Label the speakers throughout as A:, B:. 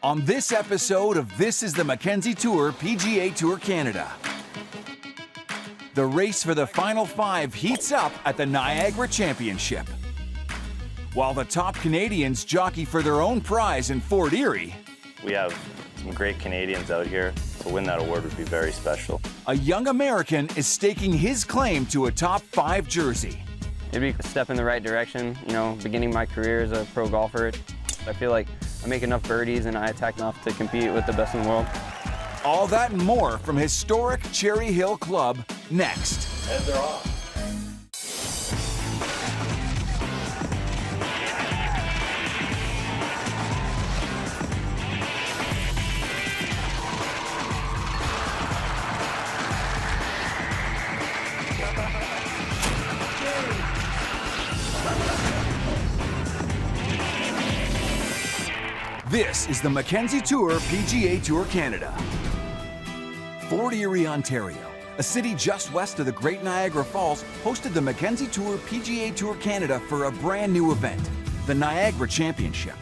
A: On this episode of This is the Mackenzie Tour PGA Tour Canada. The race for the Final Five heats up at the Niagara Championship. While the top Canadians jockey for their own prize in Fort Erie,
B: we have some great Canadians out here. To win that award would be very special.
A: A young American is staking his claim to a top 5 jersey.
C: It'd be a step in the right direction, beginning my career as a pro golfer. I feel like I make enough birdies and I attack enough to compete with the best in the world.
A: All that and more from historic Cherry Hill Club next.
B: Heads are off.
A: This is the Mackenzie Tour PGA Tour Canada. Fort Erie, Ontario, a city just west of the Great Niagara Falls, hosted the Mackenzie Tour PGA Tour Canada for a brand new event, the Niagara Championship.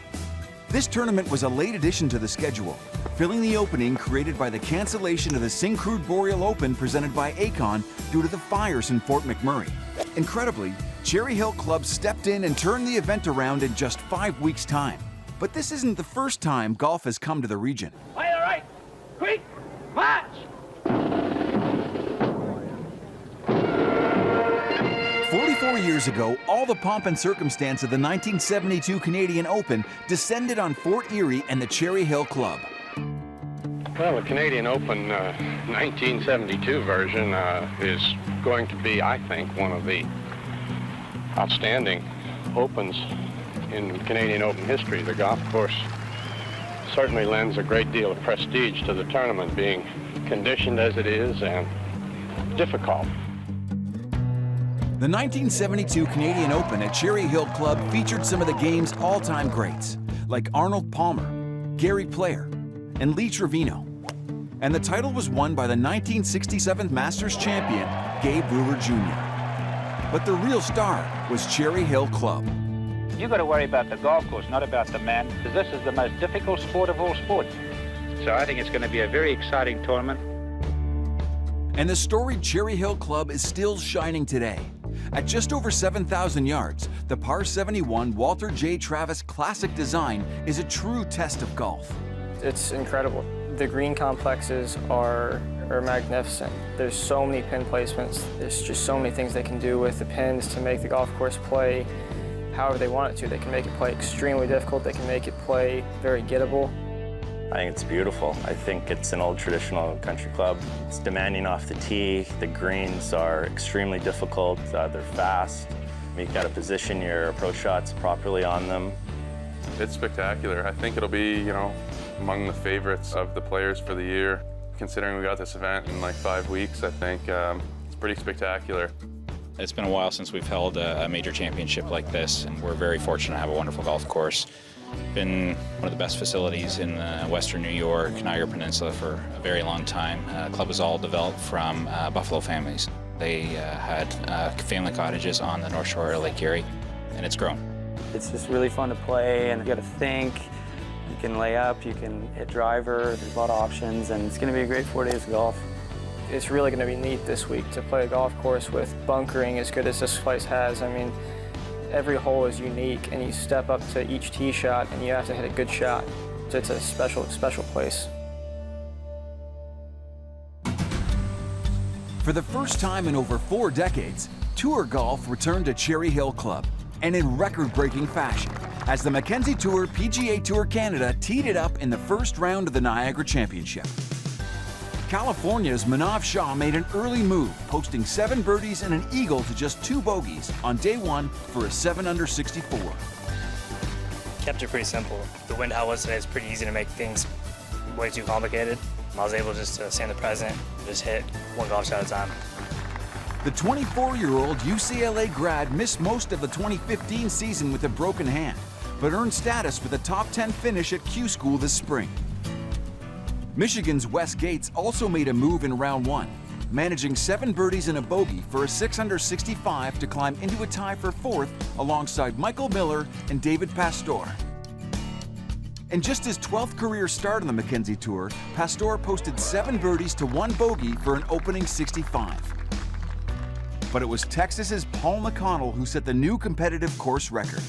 A: This tournament was a late addition to the schedule, filling the opening created by the cancellation of the Syncrude Boreal Open presented by Akon due to the fires in Fort McMurray. Incredibly, Cherry Hill Club stepped in and turned the event around in just 5 weeks' time. But this isn't the first time golf has come to the region.
D: Play all right. Quick, march!
A: 44 years ago, all the pomp and circumstance of the 1972 Canadian Open descended on Fort Erie and the Cherry Hill Club.
E: Well, the Canadian Open 1972 version is going to be, I think, one of the outstanding Opens in Canadian Open history. The golf course certainly lends a great deal of prestige to the tournament, being conditioned as it is and difficult.
A: The 1972 Canadian Open at Cherry Hill Club featured some of the game's all-time greats, like Arnold Palmer, Gary Player, and Lee Trevino. And the title was won by the 1967 Masters champion, Gabe Brewer Jr. But the real star was Cherry Hill Club.
D: You got to worry about the golf course, not about the man, because this is the most difficult sport of all sports. So I think it's going to be a very exciting tournament.
A: And the storied Cherry Hill Club is still shining today. At just over 7,000 yards, the par 71 Walter J. Travis Classic design is a true test of golf.
F: It's incredible. The green complexes are magnificent. There's so many pin placements. There's just so many things they can do with the pins to make the golf course play however they want it to. They can make it play extremely difficult. They can make it play very gettable.
B: I think it's beautiful. I think it's an old traditional country club. It's demanding off the tee. The greens are extremely difficult. They're fast. You've got to position your approach shots properly on them.
G: It's spectacular. I think it'll be, among the favorites of the players for the year. Considering we got this event in like 5 weeks, I think it's pretty spectacular.
H: It's been a while since we've held a major championship like this, and we're very fortunate to have a wonderful golf course. Been one of the best facilities in Western New York, Niagara Peninsula for a very long time. The club was all developed from Buffalo families. They had family cottages on the North Shore of Lake Erie, and it's grown.
C: It's just really fun to play, and you got to think. You can lay up, you can hit driver, there's a lot of options, and it's going to be a great 4 days of golf.
F: It's really going to be neat this week to play a golf course with bunkering as good as this place has. I mean, every hole is unique, and you step up to each tee shot, and you have to hit a good shot. So it's a special place.
A: For the first time in over 4 decades, tour golf returned to Cherry Hill Club, and in record-breaking fashion, as the Mackenzie Tour PGA Tour Canada teed it up in the first round of the Niagara Championship. California's Manav Shah made an early move, posting 7 birdies and an eagle to just 2 bogeys on day 1 for a 7-under 64.
I: Kept it pretty simple. The wind how it was today is pretty easy to make things way too complicated. I was able just to stay in the present and just hit one golf shot at a time.
A: The 24-year-old UCLA grad missed most of the 2015 season with a broken hand, but earned status with a top 10 finish at Q School this spring. Michigan's Wes Gates also made a move in round 1, managing 7 birdies and a bogey for a 6-under 65 to climb into a tie for 4th alongside Michael Miller and David Pastore. In just his 12th career start on the Mackenzie Tour, Pastore posted 7 birdies to 1 bogey for an opening 65. But it was Texas's Paul McConnell who set the new competitive course record,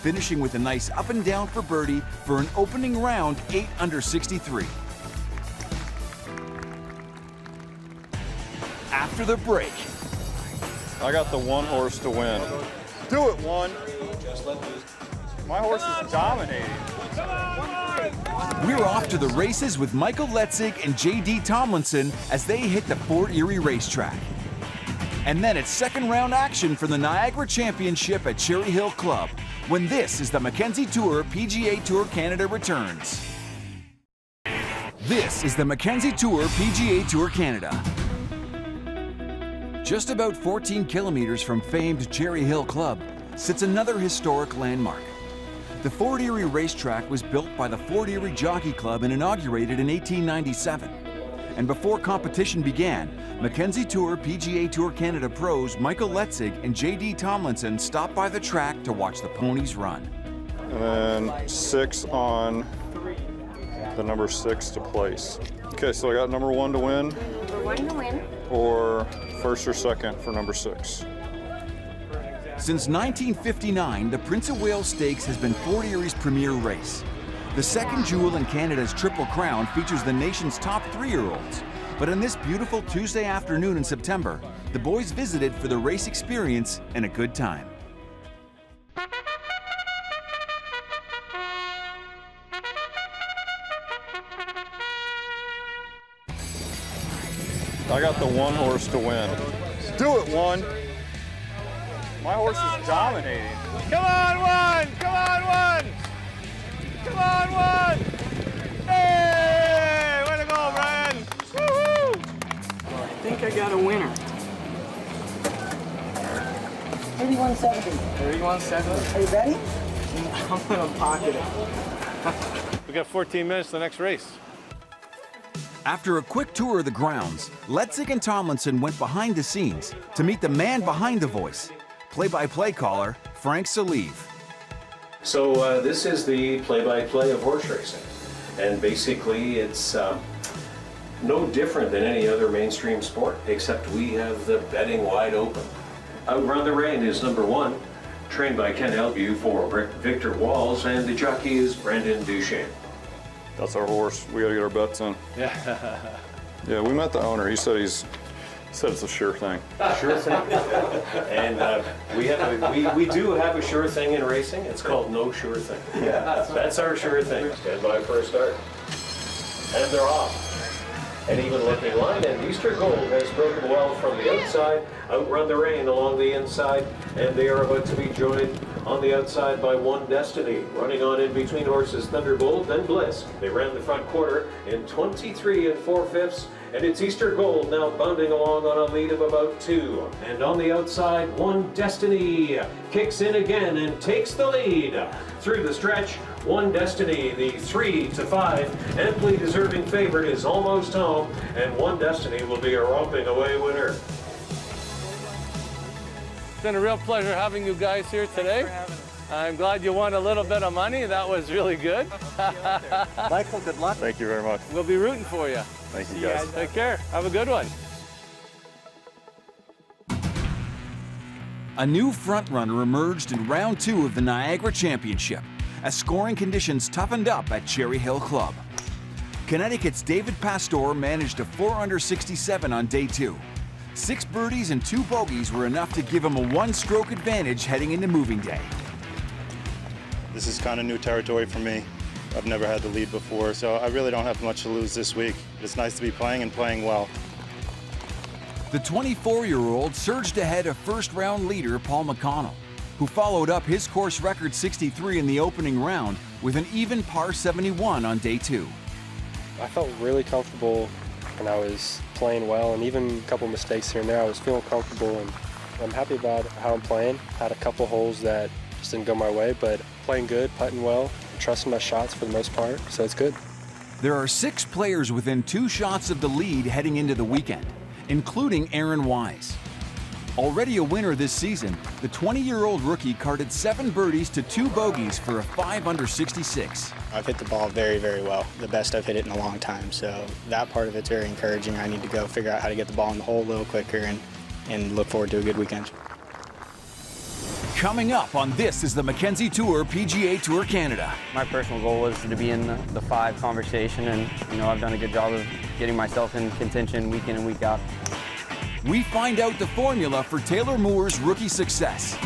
A: finishing with a nice up and down for birdie for an opening round 8 under 63. After the break,
J: I got the 1 horse to win. Do it, 1. My horse is dominating.
A: we're off to the races with Michael Letzig and J.D. Tomlinson as they hit the Fort Erie racetrack. And then it's second round action for the Niagara Championship at Cherry Hill Club, when this is the Mackenzie Tour PGA Tour Canada returns. This is the Mackenzie Tour PGA Tour Canada. Just about 14 kilometers from famed Cherry Hill Club sits another historic landmark. The Fort Erie racetrack was built by the Fort Erie Jockey Club and inaugurated in 1897. And before competition began, Mackenzie Tour PGA Tour Canada pros Michael Letzig and J.D. Tomlinson stopped by the track to watch the ponies run.
J: And then 6 on the number 6 to place. Okay, so I got number 1 to win.
K: Number 1 to win.
J: Or first or second for number 6.
A: Since 1959, the Prince of Wales Stakes has been Fort Erie's premier race. The second jewel in Canada's Triple Crown features the nation's top 3-year-olds. But on this beautiful Tuesday afternoon in September, the boys visited for the race experience and a good time.
J: I got the 1 horse to win. Do it, 1. My horse is dominating.
L: Come on, 1! Come on, 1! Come on, 1! Hey! Way to go, Brian! Woo-hoo!
M: I think I got a winner.
K: 3170.
M: 3170.
K: Are you ready?
M: I'm gonna pocket it.
L: We got 14 minutes to the next race.
A: After a quick tour of the grounds, Letzig and Tomlinson went behind the scenes to meet the man behind the voice, play-by-play caller Frank Salive.
N: So this is the play-by-play of horse racing, and basically it's no different than any other mainstream sport, except we have the betting wide open. Outrun the Rain is number 1, trained by Ken Elview for Victor Walls, and the jockey is Brendan Duchesne.
J: That's our horse. We gotta get our bets in.
N: Yeah.
J: Yeah, we met the owner. He said it's a sure thing.
N: Sure thing. And we do have a sure thing in racing. It's called no sure thing. Yeah. That's our sure thing. Stand by for a start. And they're off. An even looking line, and Easter Gold has broken well from the outside, Outrun the Rain along the inside, and they are about to be joined on the outside by One Destiny, running on in between horses Thunderbolt and Bliss. They ran the front quarter in 23 4/5, and it's Easter Gold now bounding along on a lead of about 2. And on the outside, One Destiny kicks in again and takes the lead. Through the stretch, One Destiny, the 3 to 5, amply deserving favorite, is almost home, and One Destiny will be a romping away winner.
L: It's been a real pleasure having you guys here today. I'm glad you won a little bit of money. That was really good.
M: Michael, good luck.
J: Thank you very much.
L: We'll be rooting for you.
J: Thank you, guys.
L: Take care. Have a good one.
A: A new frontrunner emerged in round 2 of the Niagara Championship as scoring conditions toughened up at Cherry Hill Club. Connecticut's David Pastore managed a 4 under 67 on day 2. 6 birdies and 2 bogeys were enough to give him a 1-stroke advantage heading into moving day.
O: This is kind of new territory for me. I've never had the lead before, so I really don't have much to lose this week. It's nice to be playing and playing well.
A: The 24-year-old surged ahead of first-round leader Paul McConnell, who followed up his course record 63 in the opening round with an even par 71 on day 2.
P: I felt really comfortable and I was playing well, and even a couple mistakes here and there, I was feeling comfortable, and I'm happy about how I'm playing. Had a couple holes that just didn't go my way, but playing good, putting well, trusting my shots for the most part, so it's good.
A: There are 6 players within 2 shots of the lead heading into the weekend, including Aaron Wise. Already a winner this season, the 20-year-old rookie carded 7 birdies to 2 bogeys for a 5 under 66.
Q: I've hit the ball very, very well, the best I've hit it in a long time, so that part of it's very encouraging. I need to go figure out how to get the ball in the hole a little quicker and look forward to a good weekend.
A: Coming up on This is the Mackenzie Tour PGA Tour Canada.
C: My personal goal was to be in the 5 conversation, and I've done a good job of getting myself in contention week in and week out.
A: We find out the formula for Taylor Moore's rookie success.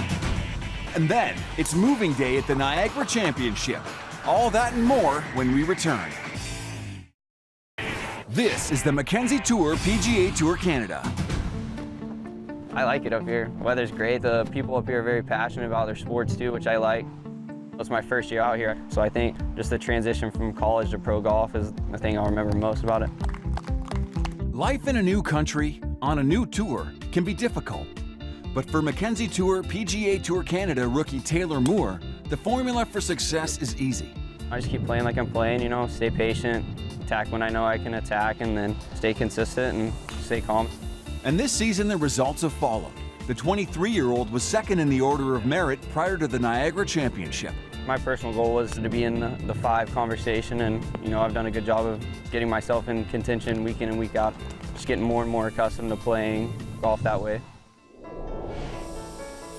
A: And then it's moving day at the Niagara Championship. All that and more when we return. This is the Mackenzie Tour PGA Tour Canada.
C: I like it up here. Weather's great. The people up here are very passionate about their sports too, which I like. It's my first year out here, so I think just the transition from college to pro golf is the thing I'll remember most about it.
A: Life in a new country, on a new tour, can be difficult. But for Mackenzie Tour PGA Tour Canada rookie Taylor Moore, the formula for success is easy.
C: I just keep playing like I'm playing, stay patient, attack when I know I can attack, and then stay consistent and stay calm.
A: And this season, the results have followed. The 23-year-old was second in the order of merit prior to the Niagara Championship.
C: My personal goal was to be in the 5 conversation, and I've done a good job of getting myself in contention week in and week out. Just getting more and more accustomed to playing golf that way.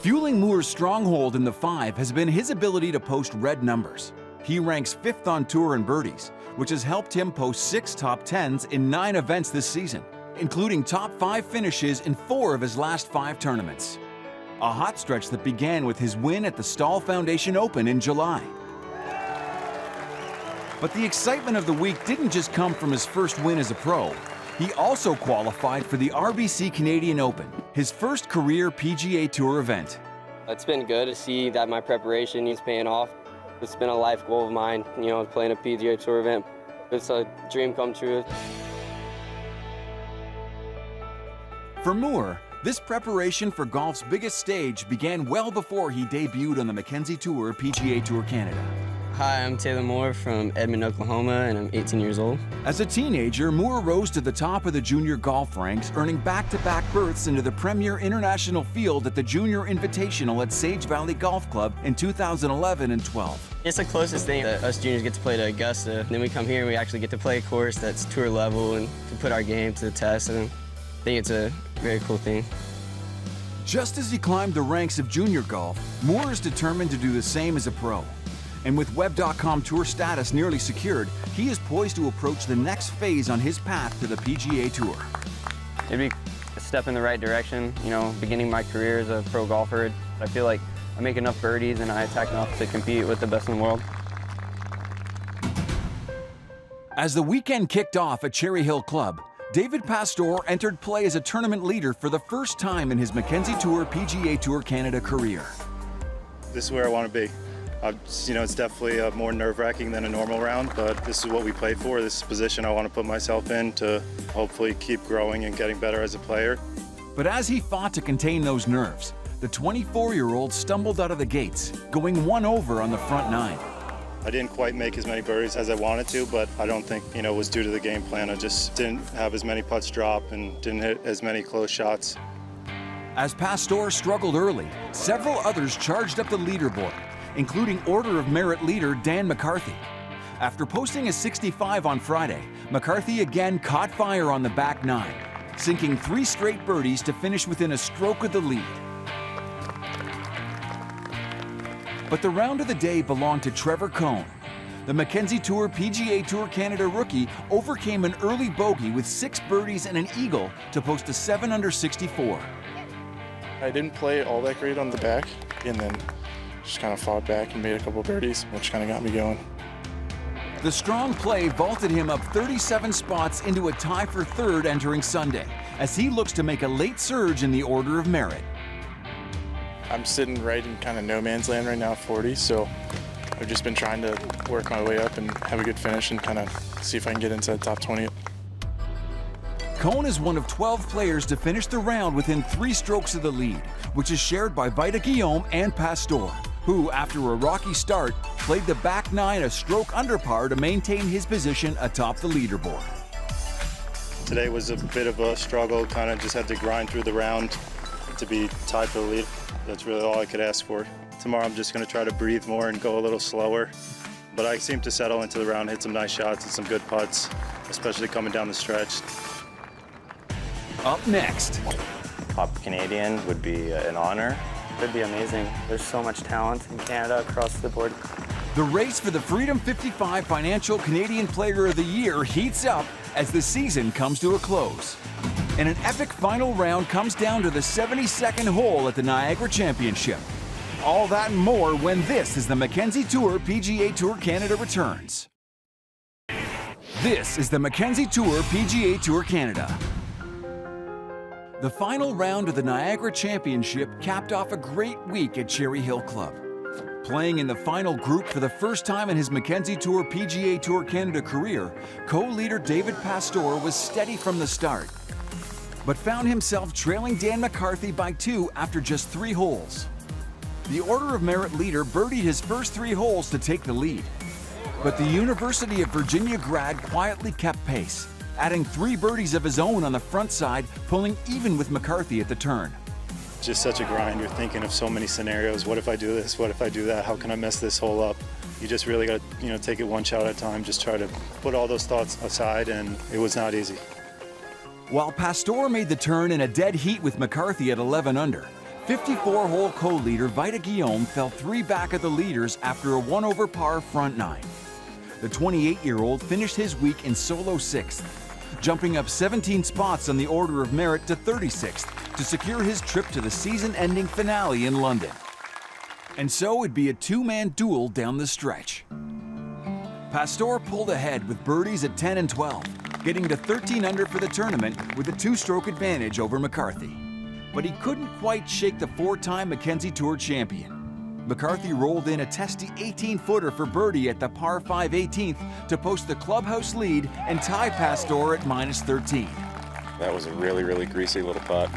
A: Fueling Moore's stronghold in the 5 has been his ability to post red numbers. He ranks 5th on tour in birdies, which has helped him post 6 top 10s in 9 events this season, including top 5 finishes in 4 of his last 5 tournaments. A hot stretch that began with his win at the Stahl Foundation Open in July. But the excitement of the week didn't just come from his first win as a pro. He also qualified for the RBC Canadian Open, his first career PGA Tour event.
C: It's been good to see that my preparation is paying off. It's been a life goal of mine, playing a PGA Tour event. It's a dream come true.
A: For Moore, this preparation for golf's biggest stage began well before he debuted on the Mackenzie Tour PGA Tour Canada.
C: Hi, I'm Taylor Moore from Edmond, Oklahoma, and I'm 18 years old.
A: As a teenager, Moore rose to the top of the junior golf ranks, earning back-to-back berths into the premier international field at the Junior Invitational at Sage Valley Golf Club in 2011 and 12.
C: It's the closest thing that us juniors get to play to Augusta. And then we come here and we actually get to play a course that's tour level and to put our game to the test, and I think it's a very cool thing.
A: Just as he climbed the ranks of junior golf, Moore is determined to do the same as a pro. And with Web.com Tour status nearly secured, he is poised to approach the next phase on his path to the PGA Tour.
C: It'd be a step in the right direction, beginning my career as a pro golfer. I feel like I make enough birdies and I attack enough to compete with the best in the world.
A: As the weekend kicked off at Cherry Hill Club, David Pastore entered play as a tournament leader for the first time in his Mackenzie Tour PGA Tour Canada career.
O: This is where I want to be. It's definitely more nerve-wracking than a normal round, but this is what we play for. This is the position I want to put myself in to hopefully keep growing and getting better as a player.
A: But as he fought to contain those nerves, the 24-year-old stumbled out of the gates, going 1 over on the front 9.
O: I didn't quite make as many birdies as I wanted to, but I don't think, it was due to the game plan. I just didn't have as many putts drop and didn't hit as many close shots.
A: As Pastore struggled early, several others charged up the leaderboard, including Order of Merit leader Dan McCarthy. After posting a 65 on Friday, McCarthy again caught fire on the back 9, sinking 3 straight birdies to finish within a stroke of the lead. But the round of the day belonged to Trevor Cohn. The Mackenzie Tour PGA Tour Canada rookie overcame an early bogey with 6 birdies and an eagle to post a 7 under 64.
R: I didn't play all that great on the back, and then just kind of fought back and made a couple birdies, which kind of got me going.
A: The strong play vaulted him up 37 spots into a tie for 3rd entering Sunday, as he looks to make a late surge in the Order of Merit.
R: I'm sitting right in kind of no man's land right now, 40, so I've just been trying to work my way up and have a good finish and kind of see if I can get into the top 20.
A: Cohn is one of 12 players to finish the round within 3 strokes of the lead, which is shared by Vita Guillaume and Pastore, who, after a rocky start, played the back 9 a stroke under par to maintain his position atop the leaderboard.
O: Today was a bit of a struggle, kind of just had to grind through the round. to be tied for the lead. That's really all I could ask for. Tomorrow I'm just going to try to breathe more and go a little slower. But I seem to settle into the round, hit some nice shots and some good putts, especially coming down the stretch.
A: Up next.
B: Top Canadian would be an honor.
C: It'd be amazing. There's so much talent in Canada across the board.
A: The race for the Freedom 55 Financial Canadian Player of the Year heats up as the season comes to a close. And an epic final round comes down to the 72nd hole at the Niagara Championship. All that and more when this is the Mackenzie Tour PGA Tour Canada returns. This is the Mackenzie Tour PGA Tour Canada. The final round of the Niagara Championship capped off a great week at Cherry Hill Club. Playing in the final group for the first time in his Mackenzie Tour PGA Tour Canada career, co-leader David Pastore was steady from the start, but found himself trailing Dan McCarthy by 2 after just 3 holes. The Order of Merit leader birdied his first 3 holes to take the lead, but the University of Virginia grad quietly kept pace, adding 3 birdies of his own on the front side, pulling even with McCarthy at the turn.
O: Just such a grind. You're thinking of so many scenarios. What if I do this? What if I do that? How can I mess this hole up? You just really got to, take it one shot at a time. Just try to put all those thoughts aside, and it was not easy.
A: While Pastore made the turn in a dead heat with McCarthy at 11 under, 54-hole co-leader Vita Guillaume fell 3 back of the leaders after a 1 over par front 9. The 28-year-old finished his week in solo 6th, jumping up 17 spots on the Order of Merit to 36th to secure his trip to the season-ending finale in London. And so it'd be a 2-man duel down the stretch. Pastore pulled ahead with birdies at 10 and 12, getting to 13 under for the tournament with a 2-stroke advantage over McCarthy. But he couldn't quite shake the 4-time Mackenzie Tour champion. McCarthy rolled in a testy 18-footer for birdie at the par 5 18th to post the clubhouse lead and tie Pastore at -13.
E: That was a really, really greasy little putt.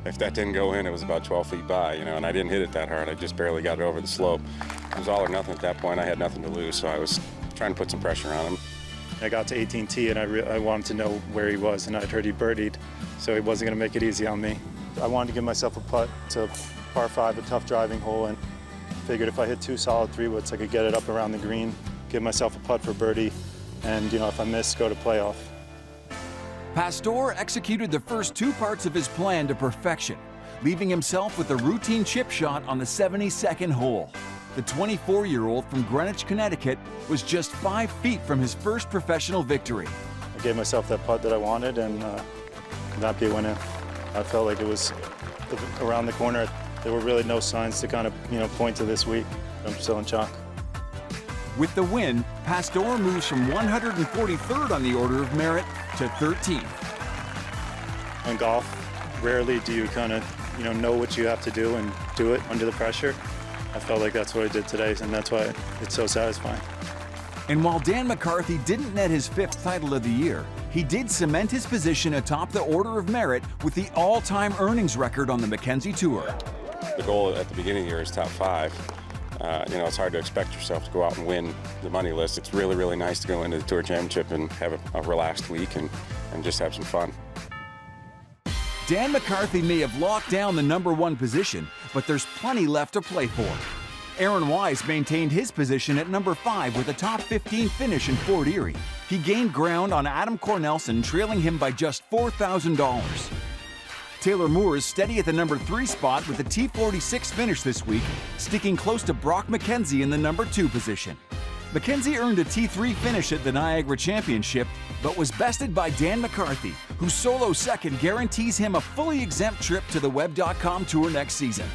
E: If that didn't go in, it was about 12 feet by, and I didn't hit it that hard. I just barely got it over the slope. It was all or nothing at that point. I had nothing to lose, so I was trying to put some pressure on him.
O: I got to 18T, and I wanted to know where he was, and I'd heard he birdied, so he wasn't going to make it easy on me. I wanted to give myself a putt to par 5, a tough driving hole, and figured if I hit 2 solid 3-woods, I could get it up around the green, give myself a putt for birdie, and if I miss, go to playoff.
A: Pastore executed the first 2 parts of his plan to perfection, leaving himself with a routine chip shot on the 72nd hole. The 24-year-old from Greenwich, Connecticut, was just 5 feet from his first professional victory.
O: I gave myself that putt that I wanted, and that be went in. I felt like it was around the corner. There were really no signs to kind of, point to this week. I'm still in shock.
A: With the win, Pastore moves from 143rd on the Order of Merit to 13th.
O: In golf, rarely do you kind of, know what you have to do and do it under the pressure. I felt like that's what I did today, and that's why it's so satisfying.
A: And while Dan McCarthy didn't net his 5th title of the year, he did cement his position atop the Order of Merit with the all-time earnings record on the Mackenzie Tour.
E: The goal at the beginning of the year is top 5. It's hard to expect yourself to go out and win the money list. It's really, really nice to go into the Tour Championship and have a relaxed week and just have some fun.
A: Dan McCarthy may have locked down the #1 position, but there's plenty left to play for. Aaron Wise maintained his position at number 5 with a top 15 finish in Fort Erie. He gained ground on Adam Cornelsen, trailing him by just $4,000. Taylor Moore is steady at the number 3 spot with a T46 finish this week, sticking close to Brock Mackenzie in the number 2 position. Mackenzie earned a T3 finish at the Niagara Championship, but was bested by Dan McCarthy, whose solo second guarantees him a fully exempt trip to the Web.com Tour next season.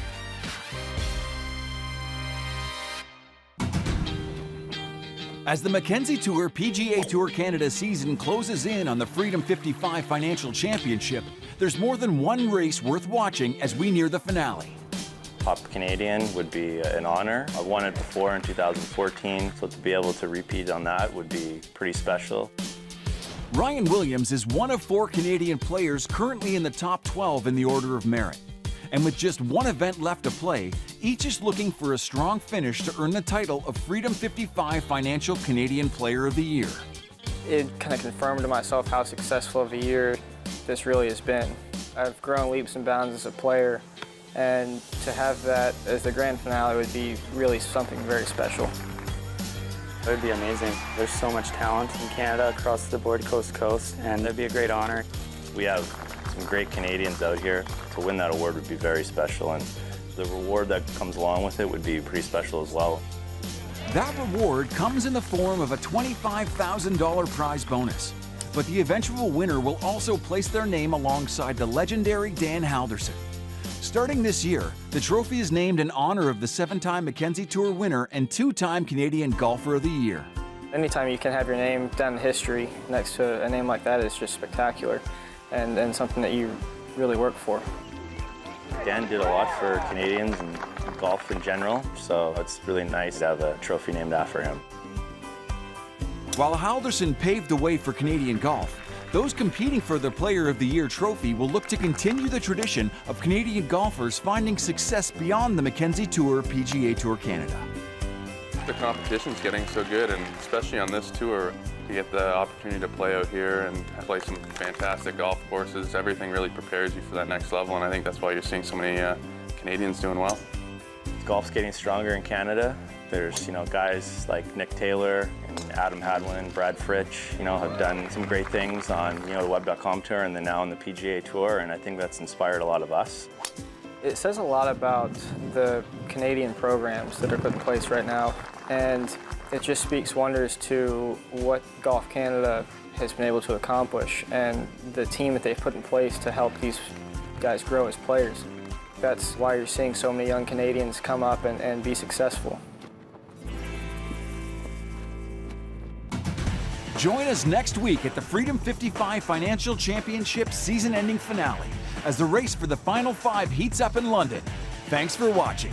A: As the Mackenzie Tour PGA Tour Canada season closes in on the Freedom 55 Financial Championship, there's more than one race worth watching as we near the finale.
B: Top Canadian would be an honor. I won it before in 2014, so to be able to repeat on that would be pretty special.
A: Ryan Williams is one of 4 Canadian players currently in the top 12 in the Order of Merit. And with just one event left to play, each is looking for a strong finish to earn the title of Freedom 55 Financial Canadian Player of the Year.
F: It kind of confirmed to myself how successful of a year this really has been. I've grown leaps and bounds as a player, And to have that as the grand finale would be really something very special.
C: It would be amazing. There's so much talent in Canada across the board, coast to coast, and it'd be a great honor.
B: We have some great Canadians out here. To win that award would be very special, and the reward that comes along with it would be pretty special as well.
A: That reward comes in the form of a $25,000 prize bonus. But the eventual winner will also place their name alongside the legendary Dan Halderson. Starting this year, the trophy is named in honor of the 7-time Mackenzie Tour winner and 2-time Canadian Golfer of the Year.
F: Anytime you can have your name down in history next to a name like that is just spectacular and something that you really work for.
B: Dan did a lot for Canadians and golf in general, so it's really nice to have a trophy named after him.
A: While Halderson paved the way for Canadian golf, those competing for the Player of the Year trophy will look to continue the tradition of Canadian golfers finding success beyond the Mackenzie Tour PGA Tour Canada.
G: The competition's getting so good, and especially on this tour, to get the opportunity to play out here and play some fantastic golf courses, everything really prepares you for that next level, and I think that's why you're seeing so many Canadians doing well.
B: Golf's getting stronger in Canada. There's, guys like Nick Taylor and Adam Hadwin, Brad Fritsch, have done some great things on, the Web.com Tour and then now on the PGA Tour, and I think that's inspired a lot of us.
F: It says a lot about the Canadian programs that are put in place right now, and it just speaks wonders to what Golf Canada has been able to accomplish and the team that they've put in place to help these guys grow as players. That's why you're seeing so many young Canadians come up and be successful.
A: Join us next week at the Freedom 55 Financial Championship season-ending finale as the race for the Final 5 heats up in London. Thanks for watching.